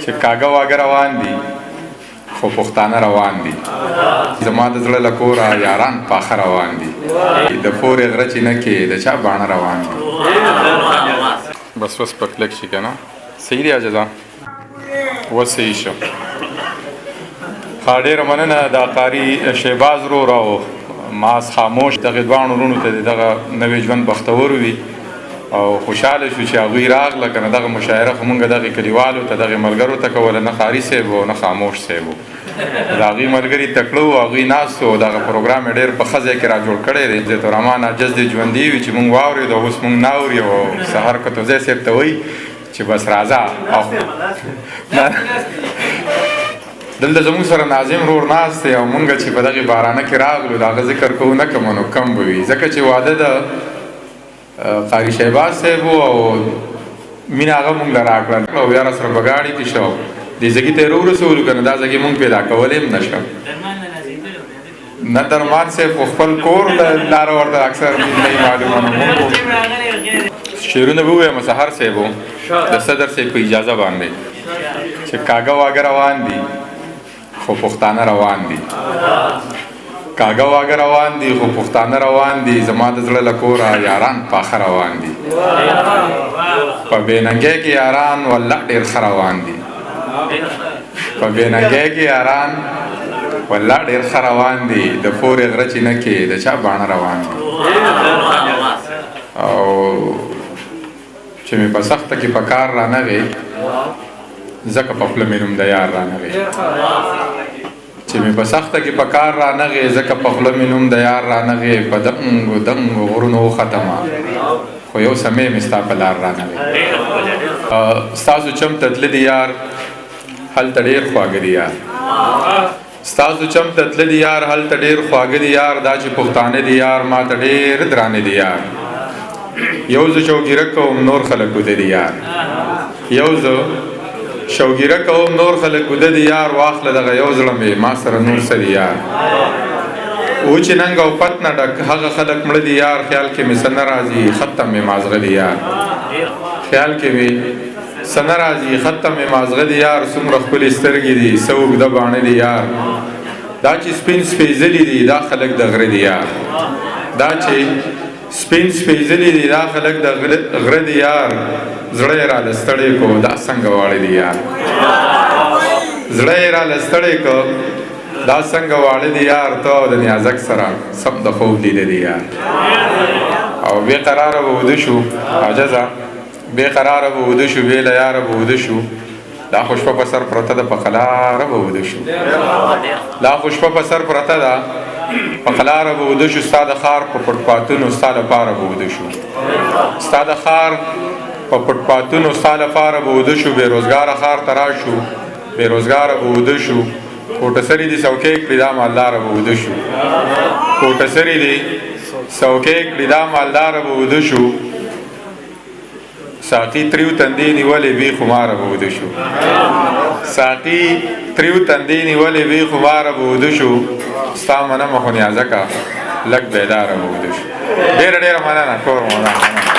چې کاږه واږه روان دي خو پښتانه روان دي زما د زړه له کوره یاران پاخه روان دي د پورې غره چې نه کې د چا باڼه روان دي بس وس په کلک شي که نه صحیح دی اجزا وس صحیح شو ډېره مننه د قاري شهباز ورور او ماس خاموش دغه دواړو وروڼو ته د دغه نوی ژوند بختور وي او خوشحاله شو چې هغوی راغله که نه دغه مشاعره خو مونږ دغې کلیوالو ته دغې ملګرو ته کوله نه قاري صاحب او نه خاموش صاحب و د هغوی ملګري تکړه وو هغوی ناست وو دغه پروګرام یې ډېر په ښه ځای کې را جوړ کړی دی زیت الرحمن عاجز دې ژوندي وي چې مونږ واورېدو اوس مونږ نه اوري او سهار کتوزی صاحب ته وایي چې بس راځه دلته زموږ سره ناظم رور ناست دی او مونږ چې په دغې بارانه کې راغلو د هغه ذکر کوو نه کومه نو کم به وي ځکه چې واده د قاري شهباز صاحب و او مینه هغه مونږ له راکړه او بیا راسره په ګاډي کې شو دې ځګي ته یې ورسولو که نه دا ځګې مونږ پیدا کولی هم نه شم نه درمان صاحب خو خپل کور لاره ورته اکثر نه یې معلومه نو مونږ شعرونه به ووایم سهار صاحب و د صدر صاحب په اجازه باندې چې کاږه واږه روان دي خو پښتانه روان دي کاږه واږه روان دي خو پښتانه روان دي زما د زړه له کوره یاران پاخه روان دي په بېننګۍ کې یاران والله ډېر ښه روان دي په بېننګۍ کې یاران والله ډېر ښه روان دي د پورې غره چې نه کې د چا باڼه روان دي او چې مې په سخته کې په کار رانغې ځکه په خوله مې نوم د یار رانغې چې مې په سخته کې په کار رانغې ځکه په خوله مې نوم د یار رانغې په دنګو دنګو غرونو وختمه خو یو سمې مې ستا په لار رانغې ستاسو چم ته تللي یار هلته ډېر خواږه دي یار ستاسو چم ته تللي یار هلته ډېر خواږه دي یار دا چې پښتانه دي یار ما ته ډېر درانه دي یار یو زه چوګیره کوم نور خلک وده دي یار یو زه شوګیره کوم نور خلک وده دي یار واخله دغه یو زړه مې ما سره نور څه دي یار و چې ننګ او پت نه ډک هغه خلک مړه دي یار خیال کې مې څه نه راځي ختم مې مازغه دي یار خیال کې مې څه نه راځي ختم مې مازغه دي یار څومره ښکلې سترګې دي څه اوږده باڼه دي یار دا چې سپین سپېڅلي دي دا خلک د غره دي یار دا چې سپین سپېڅلي دي دا خلک د غره دي یار زړه یې راله ستړی کو دا څنګه واړه دي یار زړه یې راله ستړی کو دا څنګه واړه دي یار ته د نیازک سره سم د خوب لیده دي یار او بې قراره به وده شو عجزه بې قراره به وده شو بې له یاره به وده شو دا خو شپه په سر پرته ده په قلاره به وده شو دا خو شپه په سر پرته ده په قلاره به وده شو ستا د ښار په پټپاتونو ستا لپاره به وده شو ستا د ښار په پټپاتونو ستا لپاره به وده شو بېروزګاره ښار ته راشو بېروزګاره به وده شو کوټه سري دي څوکۍ کړي دا مالداره به وده شو کوټه سري دي څوکۍ کړي دا مالداره به وده شو ساقي تریو تندې نیولې وي خماره به وده شو ساقي تریو تندې نیولې وي خماره به وده شو ستا منمه خو نیازکه لږ بیداره به وده شو ډېره ډېره مننه کور مننه